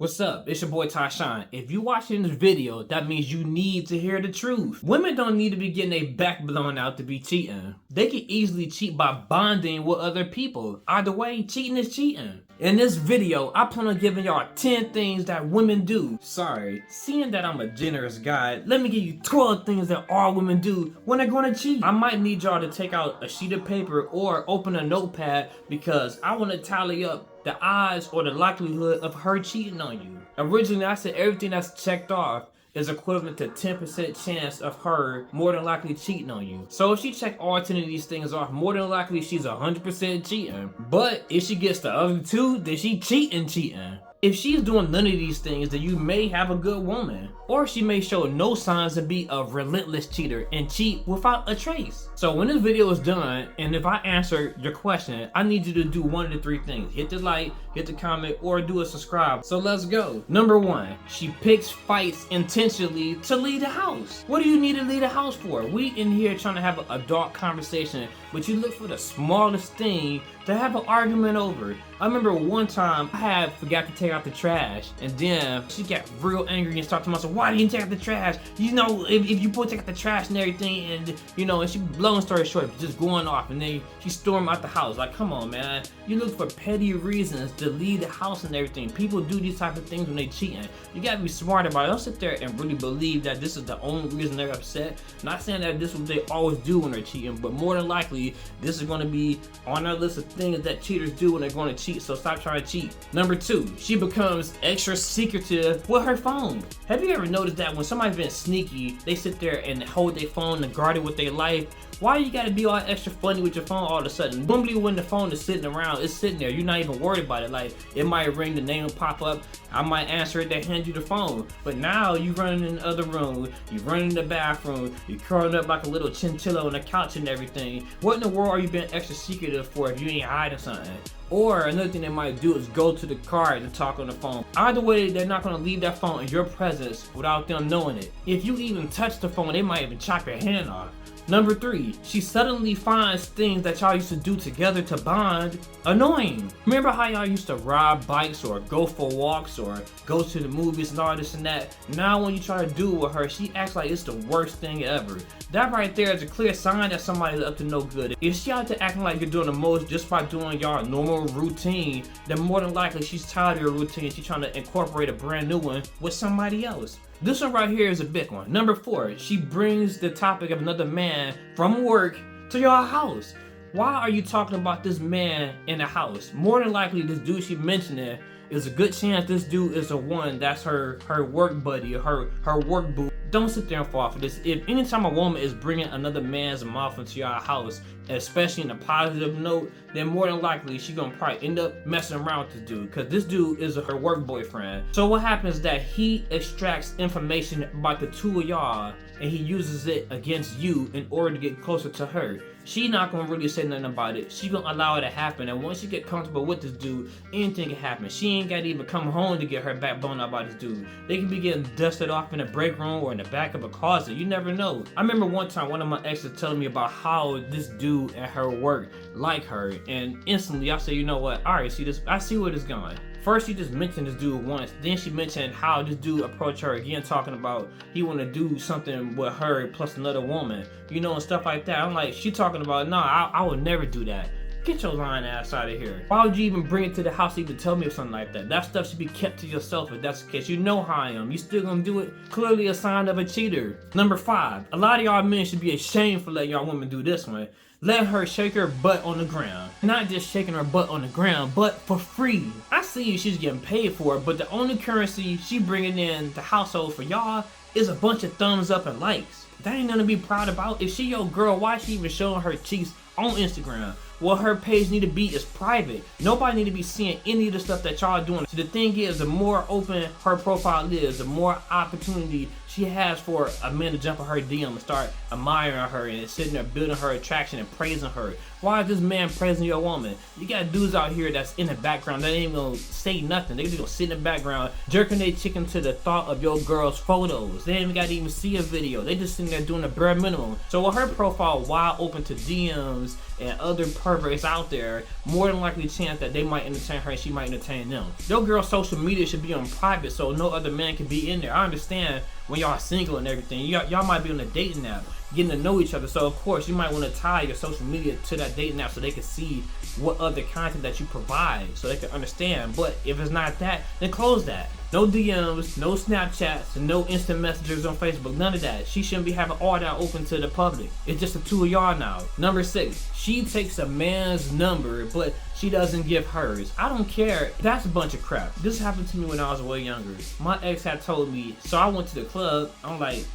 What's up? It's your boy Tyshawn. If you watching this video, that means you need to hear the truth. Women don't need to be getting their back blown out to be cheating. They can easily cheat by bonding with other people. Either way, cheating is cheating. In this video, I plan on giving y'all 10 things that women do. Sorry, seeing that I'm a generous guy, let me give you 12 things that all women do when they're gonna cheat. I might need y'all to take out a sheet of paper or open a notepad because I want to tally up the odds or the likelihood of her cheating on you. Originally, I said everything that's checked off is equivalent to 10% chance of her more than likely cheating on you. So if she checked all 10 of these things off, more than likely she's 100% cheating. But if she gets the other two, then she cheating. If she's doing none of these things, then you may have a good woman. Or she may show no signs to be a relentless cheater and cheat without a trace. So when this video is done, and if I answer your question, I need you to do one of the three things. Hit the like, hit the comment, or do a subscribe. So let's go. Number one, she picks fights intentionally to leave the house. What do you need to leave the house for? We in here trying to have an adult conversation, but you look for the smallest thing to have an argument over. I remember one time I forgot to take out the trash, and then she got real angry and started to myself, why didn't you take out the trash? You know, if you put take out the trash and everything, and you know, and she blowing story short, just going off, and then she stormed out the house. Like, come on, man. You look for petty reasons to leave the house and everything. People do these type of things when they cheating. You gotta be smart about it. Don't sit there and really believe that this is the only reason they're upset. Not saying that this is what they always do when they're cheating, but more than likely, this is gonna be on our list of things that cheaters do when they're going to cheat, so stop trying to cheat. Number two, she becomes extra secretive with her phone. Have you ever noticed that when somebody's been sneaky, they sit there and hold their phone and guard it with their life? Why you gotta be all extra funny with your phone all of a sudden? Normally when the phone is sitting around, it's sitting there, you're not even worried about it. Like, it might ring, the name will pop up, I might answer it, they hand you the phone. But now you running in the other room, you running in the bathroom, you curling up like a little chinchilla on the couch and everything. What in the world are you being extra secretive for if you ain't hiding something? Or another thing they might do is go to the car and talk on the phone. Either way, they're not gonna leave that phone in your presence without them knowing it. If you even touch the phone, they might even chop your hand off. Number three, she suddenly finds things that y'all used to do together to bond annoying. Remember how y'all used to ride bikes or go for walks or go to the movies and all this and that? Now when you try to do it with her, she acts like it's the worst thing ever. That right there is a clear sign that somebody's up to no good. If she out there acting like you're doing the most just by doing y'all normal routine, then more than likely she's tired of your routine. She's trying to incorporate a brand new one with somebody else. This one right here is a big one. Number four, she brings the topic of another man from work to your house. Why are you talking about this man in the house? More than likely, this dude she mentioning is a good chance this dude is the one that's her work buddy or her work boo. Don't sit there and fall for this. If anytime a woman is bringing another man's mouth into your house, especially in a positive note, then more than likely she's gonna probably end up messing around with this dude, because this dude is her work boyfriend. So what happens is that he extracts information about the two of y'all and he uses it against you in order to get closer to her. She not gonna really say nothing about it. She gonna allow it to happen, and once you get comfortable with this dude, anything can happen. She ain't gotta even come home to get her back blown out by this dude. They can be getting dusted off in the break room or in the back of a closet. You never know. I remember one time one of my exes telling me about how this dude at her work like her, and instantly I said, you know what, alright, see this, I see where this going. First she just mentioned this dude once, then she mentioned how this dude approached her again, talking about he want to do something with her plus another woman, you know, and stuff like that. I'm like, she talking about, nah, I would never do that. Get your lying ass out of here. Why would you even bring it to the house to even tell me something like that? That stuff should be kept to yourself if that's the case. You know how I am. You still gonna do it? Clearly a sign of a cheater. Number five, a lot of y'all men should be ashamed for letting y'all women do this one. Let her shake her butt on the ground. Not just shaking her butt on the ground, but for free. I see she's getting paid for it, but the only currency she bringing in the household for y'all is a bunch of thumbs up and likes. That ain't nothing to be proud about. If she your girl, why she even showing her cheeks on Instagram? What her page need to be is private. Nobody need to be seeing any of the stuff that y'all doing. So the thing is, the more open her profile is, the more opportunity she has for a man to jump on her DM and start admiring her and sitting there building her attraction and praising her. Why is this man praising your woman? You got dudes out here that's in the background that ain't gonna say nothing. They just gonna sit in the background jerking their chicken to the thought of your girl's photos. They ain't even gotta even see a video. They just sitting there doing the bare minimum. So with her profile wide open to DMs and other perverts out there, more than likely chance that they might entertain her and she might entertain them. Your girl's social media should be on private so no other man can be in there. I understand when y'all single and everything, y'all might be on a dating app, getting to know each other. So of course you might want to tie your social media to that dating app so they can see what other content that you provide, so they can understand. But if it's not that, then close that. No DMs, no Snapchats, and no instant messengers on Facebook. None of that. She shouldn't be having all that open to the public. It's just the two of y'all now. Number 6, she takes a man's number, but she doesn't give hers. I don't care. That's a bunch of crap. This happened to me when I was way younger. My ex had told me, so I went to the club. I'm like,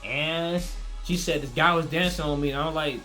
and she said this guy was dancing on me, and I'm like,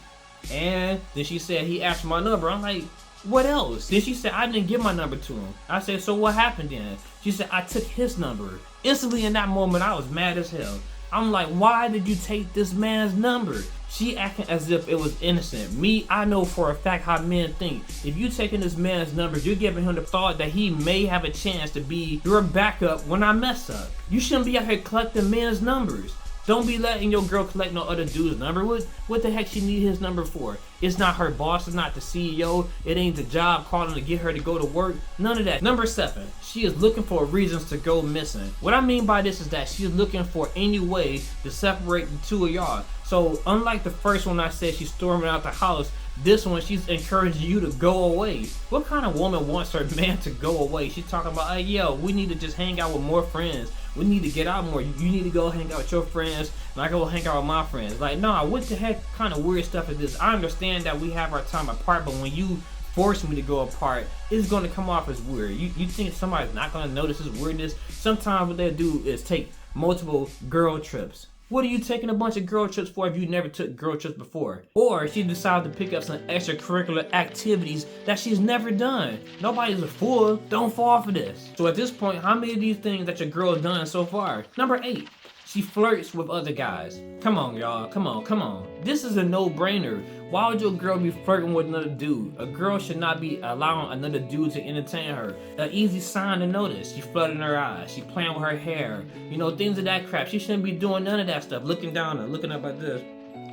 and then she said he asked for my number. I'm like, what else? Then she said I didn't give my number to him. I said, so what happened then? She said I took his number. Instantly in that moment I was mad as hell. I'm like, why did you take this man's number? She acting as if it was innocent. Me, I know for a fact how men think. If you taking this man's number, you're giving him the thought that he may have a chance to be your backup when I mess up. You shouldn't be out here collecting men's numbers. Don't be letting your girl collect no other dude's number. What the heck she need his number for? It's not her boss, it's not the CEO, it ain't the job calling to get her to go to work. None of that. Number 7, she is looking for reasons to go missing. What I mean by this is that she's looking for any way to separate the two of y'all. So unlike the first one I said she's storming out the house, this one she's encouraging you to go away. What kind of woman wants her man to go away? She's talking about, hey, yo, we need to just hang out with more friends. We need to get out more. You need to go hang out with your friends, and I go hang out with my friends. Like, nah, what the heck kind of weird stuff is this? I understand that we have our time apart, but when you force me to go apart, it's going to come off as weird. You think somebody's not going to notice this weirdness? Sometimes what they do is take multiple girl trips. What are you taking a bunch of girl trips for if you never took girl trips before? Or she decided to pick up some extracurricular activities that she's never done. Nobody's a fool. Don't fall for this. So at this point, how many of these things that your girl has done so far? Number 8, she flirts with other guys. Come on, y'all. Come on. This is a no-brainer. Why would your girl be flirting with another dude? A girl should not be allowing another dude to entertain her. An easy sign to notice. She flooding her eyes. She playing with her hair. You know, things of that crap. She shouldn't be doing none of that stuff. Looking down and looking up like this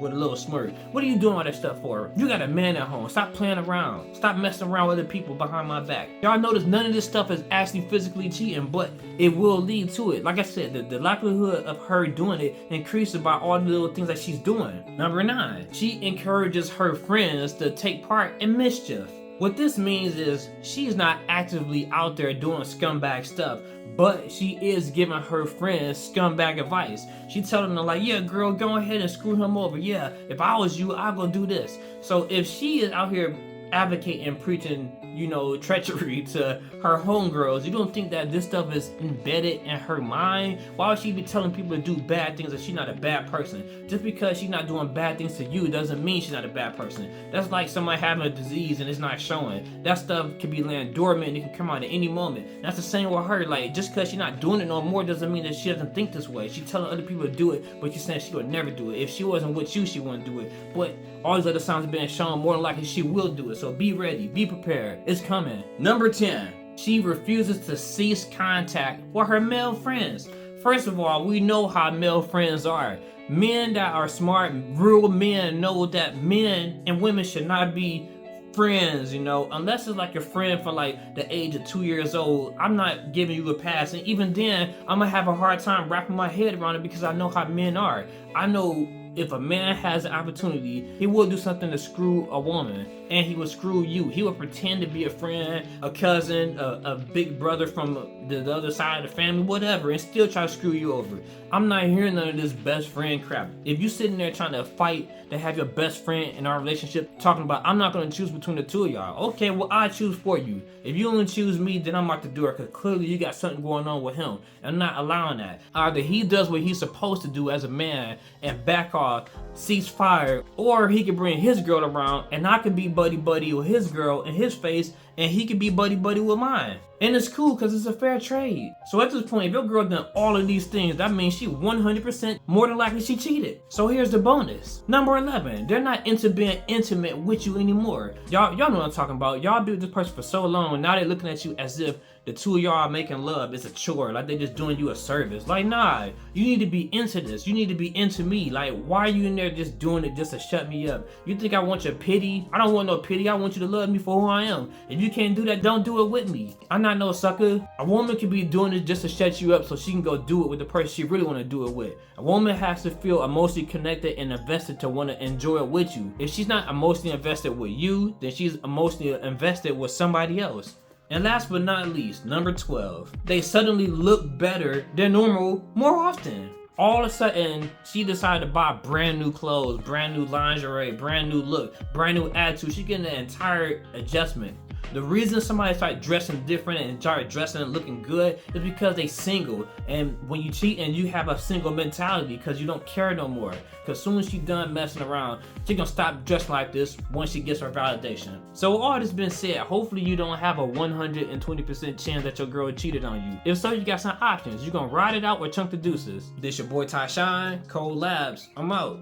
with a little smirk. What are you doing all that stuff for? You got a man at home. Stop playing around. Stop messing around with other people behind my back. Y'all notice none of this stuff is actually physically cheating, but it will lead to it. Like I said, the likelihood of her doing it increases by all the little things that she's doing. Number 9, she encourages her friends to take part in mischief. What this means is she's not actively out there doing scumbag stuff, but she is giving her friends scumbag advice. She telling them like, yeah, girl, go ahead and screw him over. Yeah, if I was you, I'll go do this. So if she is out here advocating, preaching, you know, treachery to her homegirls, you don't think that this stuff is embedded in her mind? Why would she be telling people to do bad things if she's not a bad person? Just because she's not doing bad things to you doesn't mean she's not a bad person. That's like somebody having a disease and it's not showing. That stuff can be laying dormant and it can come out at any moment. That's the same with her. Like, just because she's not doing it no more doesn't mean that she doesn't think this way. She's telling other people to do it, but she's saying she would never do it. If she wasn't with you, she wouldn't do it. But all these other signs being shown, more than likely she will do it. So be ready, be prepared. It's coming. Number 10, she refuses to cease contact with her male friends. First of all, we know how male friends are. Men that are smart, real men know that men and women should not be friends, you know, unless it's like your friend from like the age of 2 years old. I'm not giving you a pass, and even then I'm gonna have a hard time wrapping my head around it because I know how men are. I know if a man has an opportunity, he will do something to screw a woman, and he will screw you. He will pretend to be a friend, a cousin, a big brother from the other side of the family, whatever, and still try to screw you over. I'm not hearing none of this best friend crap. If you sitting there trying to fight to have your best friend in our relationship, talking about, I'm not going to choose between the two of y'all. Okay, well, I choose for you. If you only choose me, then I'm out the door, because clearly you got something going on with him. I'm not allowing that. Either he does what he's supposed to do as a man and back off, cease fire, or he can bring his girl around and I can be buddy-buddy with his girl in his face and he could be buddy with mine. And it's cool because it's a fair trade. So at this point, if your girl done all of these things, that means she 100% more than likely she cheated. So here's the bonus. Number 11, they're not into being intimate with you anymore. Y'all know what I'm talking about. Y'all be with this person for so long, and now they're looking at you as if the two of y'all are making love. It's a chore, like they just doing you a service. Like, nah, you need to be into this. You need to be into me. Like, why are you in there just doing it just to shut me up? You think I want your pity? I don't want no pity. I want you to love me for who I am. If you can't do that, don't do it with me. I'm not no sucker. A woman can be doing it just to shut you up so she can go do it with the person she really want to do it with. A woman has to feel emotionally connected and invested to want to enjoy it with you. If she's not emotionally invested with you, then she's emotionally invested with somebody else. And last but not least, number 12, they suddenly look better than normal more often. All of a sudden, she decided to buy brand new clothes, brand new lingerie, brand new look, brand new attitude. She getting an entire adjustment. The reason somebody start dressing different and start dressing and looking good is because they single. And when you cheat and you have a single mentality because you don't care no more. Because as soon as she done messing around, she gonna stop dressing like this once she gets her validation. So with all this been said, hopefully you don't have a 120% chance that your girl cheated on you. If so, you got some options. You gonna ride it out or chunk the deuces. This your boy Ty Shine, Cold Labz. I'm out.